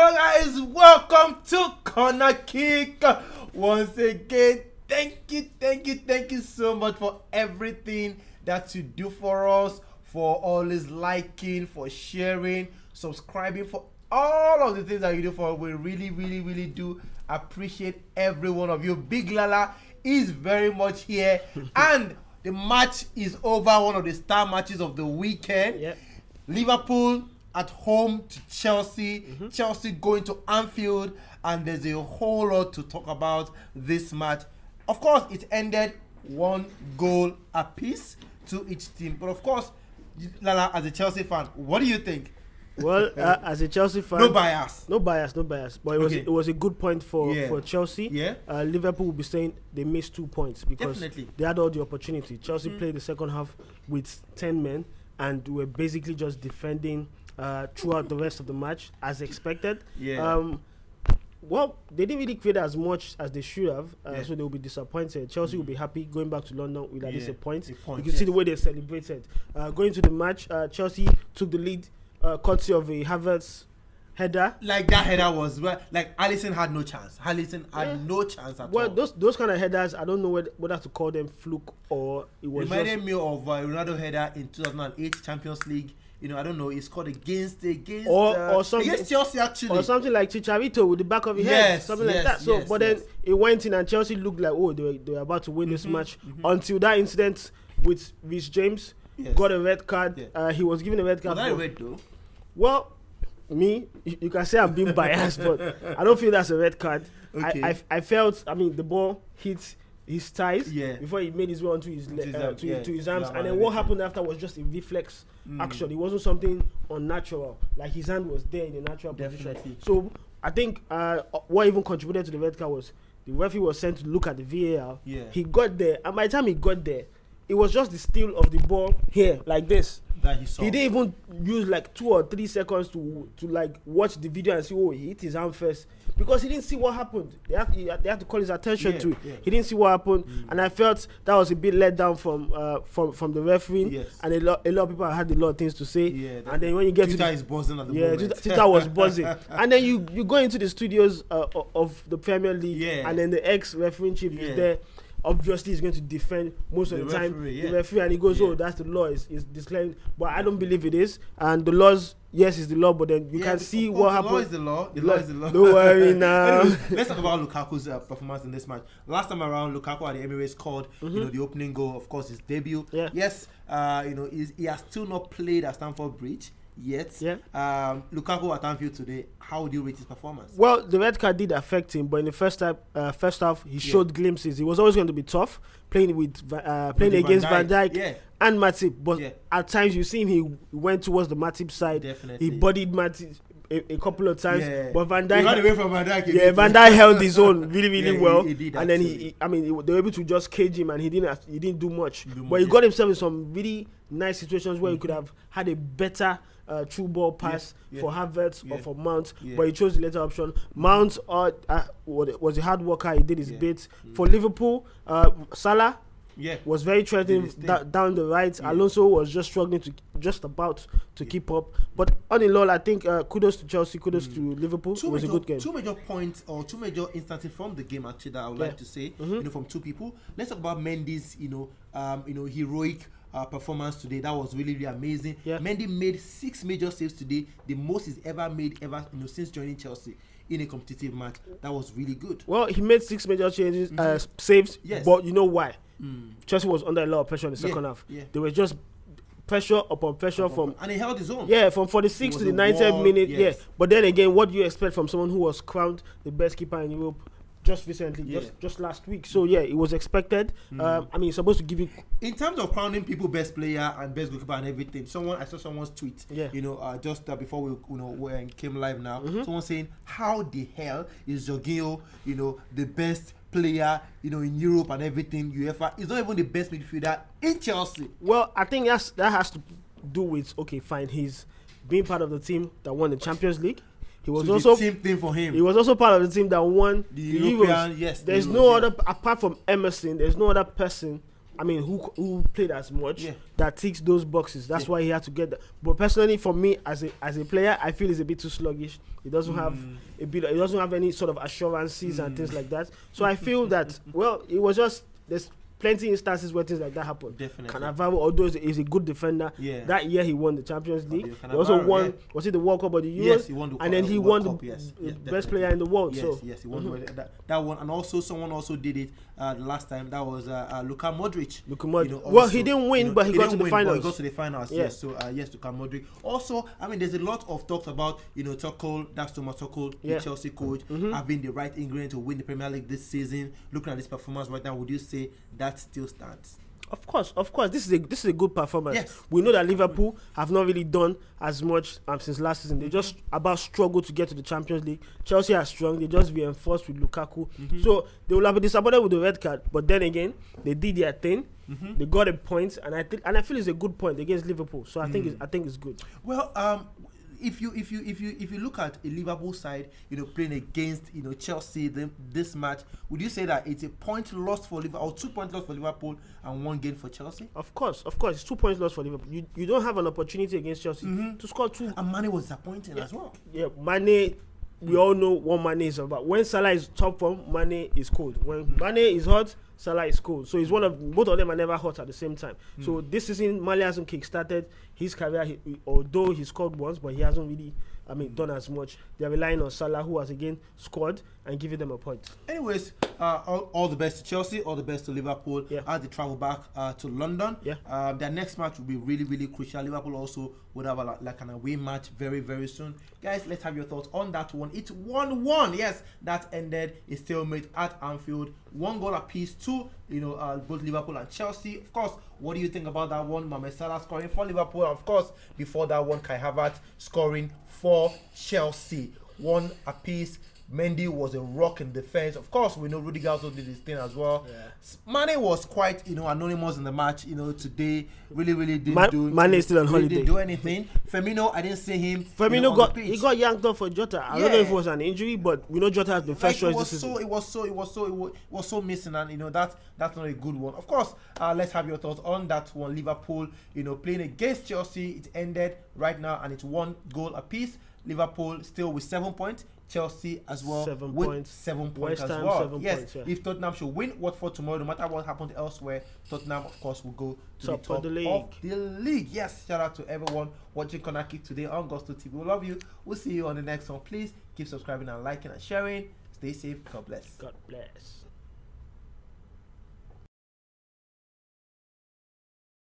Hello guys, welcome to Corner Kick. Once again, thank you so much for everything that you do for us, for always liking, for sharing, subscribing, for all of the things that you do for us. We really do appreciate every one of you. Big Lala is very much here and the match is over, one of the star matches of the weekend. Yep. Liverpool at home to Chelsea. Chelsea going to Anfield, and there's a whole lot to talk about this match. Of course, it ended 1 goal apiece to each team. But of course, Lala, as a Chelsea fan, what do you think? Well, as a Chelsea fan, No bias. But it was a good point for Chelsea. Yeah. Liverpool will be saying they missed 2 points because Definitely. they had all the opportunity. Chelsea played the second half with 10 men and were basically just defending throughout the rest of the match as expected. Yeah. Well, they didn't really create as much as they should have, so they will be disappointed. Chelsea will be happy going back to London with at least a point. You can see the way they celebrated. Going to the match, Chelsea took the lead, courtesy of a Havertz header. Like that header was like Alisson had no chance. Alisson had no chance at all. Well, those kind of headers, I don't know whether to call them fluke or it was reminded me of Ronaldo header in 2008 Champions League. You know, I don't know. It's called against or something, against Chelsea actually, or something like Chicharito with the back of his head, something like that. So, but then it went in, and Chelsea looked like they were about to win this match until that incident with Reece James got a red card. He was given a red card. Was that a red though? Well, you can say I'm being biased, but I don't feel that's a red card. Okay. I felt, the ball hit his thighs before he made his way onto his to his arms, and then what happened after was just a reflex action. It wasn't something unnatural, like his hand was there in a natural position. So I think what even contributed to the red card was the referee was sent to look at the VAR. He got there, and by the time he got there, it was just the steal of the ball here, like this. That he saw. He didn't even use like 2 or 3 seconds to like watch the video and see, he hit his arm first, because he didn't see what happened. They have to call his attention to it. He didn't see what happened, and I felt that was a bit let down from the referee. And a lot of people had a lot of things to say. And then when you get Twitter to is buzzing at the moment. Twitter was buzzing. And then you go into the studios of the Premier League, and then the ex-referee chief is there. Obviously, he's going to defend most of the time the referee, and he goes, that's the law is declaring, but I don't believe it is. And the laws, yes, is the law, but then you can see what happened. The law is the law. The law is the law. Don't worry now. Anyways, let's talk about Lukaku's performance in this match. Last time around, Lukaku at the Emirates scored, the opening goal, of course, his debut. Yes, he has still not played at Stamford Bridge yet. Lukaku at Anfield today, how would you rate his performance? Well, the red card did affect him, but in the first half he showed glimpses. He was always going to be tough playing against Van Dijk and Matip, but at times you see him, he went towards the Matip side. He bodied Matip a couple of times, but Van Dijk ran away from Van Dijk. Van Dijk held his own really well, he did, and then they were able to just cage him, and he didn't do much. But he got himself in some really nice situations where he could have had a better through ball pass for Havertz or for Mount, but he chose the later option. Mount was a hard worker. He did his bit for Liverpool. Salah was very threatening down the right. Alonso was just struggling about to keep up. But all in all, I think kudos to Chelsea, kudos to Liverpool. It was a good game. Two major points or two major instances from the game actually that I would like to say. From two people. Let's talk about Mendy's heroic performance today. That was really amazing. Mendy made 6 major saves today, the most he's ever made since joining Chelsea in a competitive match. That was really good. Well, he made 6 major saves, but you know why? Chelsea was under a lot of pressure in the second half. They were just pressure upon pressure and he held his own. From 46 to the 90th minute. But then again, what do you expect from someone who was crowned the best keeper in Europe just recently, just last week? So it was expected. It's supposed to give you, in terms of crowning people best player and best goalkeeper and everything. I saw someone's tweet. Just before we came live now. Someone saying, how the hell is Jorginho, the best player, in Europe and everything? UEFA is not even the best midfielder in Chelsea. Well, I think that has to do with he's being part of the team that won the Champions League. He was also the same thing for him. He was also part of the team that won the European. Euros. There's no other apart from Emerson. There's no other person who played as much that ticks those boxes. That's why he had to get that. But personally, for me as a player, I feel he's a bit too sluggish. He doesn't have he doesn't have any sort of assurances and things like that. So I feel that it was just there's plenty instances where things like that happen. Definitely. Cannavaro, although he's a good defender, that year he won the Champions League. He also won, was it the World Cup or the Euros? Yes, he won the and then he won the best player in the world. Yes, he won that one. And also, someone also did it last time. That was Luka Modric. Well, he didn't win, but he got to the finals. He got to the finals, yes. So, yes, Luka Modric. Also, there's a lot of talks about, Tuchel, that's Thomas Tuchel, the Chelsea coach, having the right ingredient to win the Premier League this season. Looking at this performance right now, would you say that still stands? Of course. This is a good performance. Yes. We know that Liverpool have not really done as much since last season. They just about struggled to get to the Champions League. Chelsea are strong. They just reinforced with Lukaku. So they will have been disappointed with the red card. But then again, they did their thing. They got a point, and I feel it's a good point against Liverpool. So I think it's good. Well, if you look at a Liverpool side, playing against Chelsea this match, would you say that it's a point lost for Liverpool or 2 points lost for Liverpool and 1 gain for Chelsea? Of course, it's 2 points lost for Liverpool. You don't have an opportunity against Chelsea to score 2. And Mane was disappointing as well. Yeah, Mane. We all know what Mane is about. When Salah is top form, Mane is cold. When Mane is hot, Salah is cold. So it's both of them are never hot at the same time. So this season, Mane hasn't kick-started his career. Although he scored once, but he hasn't really, done as much. They're relying on Salah, who has again scored and giving them a point. Anyways, all the best to Chelsea, all the best to Liverpool as they travel back to London. Their next match will be really, really crucial. Liverpool also would have an away match very, very soon. Guys, let's have your thoughts on that one. It's 1-1. Yes, that ended a stalemate at Anfield. 1 goal apiece to both Liverpool and Chelsea. Of course, what do you think about that one? Mohamed Salah scoring for Liverpool, and of course, before that one, Kai Havertz scoring for Chelsea. 1 apiece. Mendy was a rock in defense. Of course, we know Rudiger also did his thing as well. Mane was quite, anonymous in the match. Today, really didn't do. Mane is still on holiday. Didn't do anything. Firmino, I didn't see him. Firmino got yanked off for Jota. I don't know if it was an injury, but we know Jota has been first choice this season. It was so missing, and that's not a good one. Of course, let's have your thoughts on that one. Liverpool, playing against Chelsea, it ended right now, and it's 1 goal apiece. Liverpool still with 7 points. Chelsea as well 7 with points. 7 points West as Ham, well. 7 Yes, points, if Tottenham should win Watford tomorrow, no matter what happened elsewhere, Tottenham, of course, will go to the top of the league. Yes, shout out to everyone watching Corner Kick today on Gusto TV. We love you. We'll see you on the next one. Please keep subscribing and liking and sharing. Stay safe. God bless. God bless.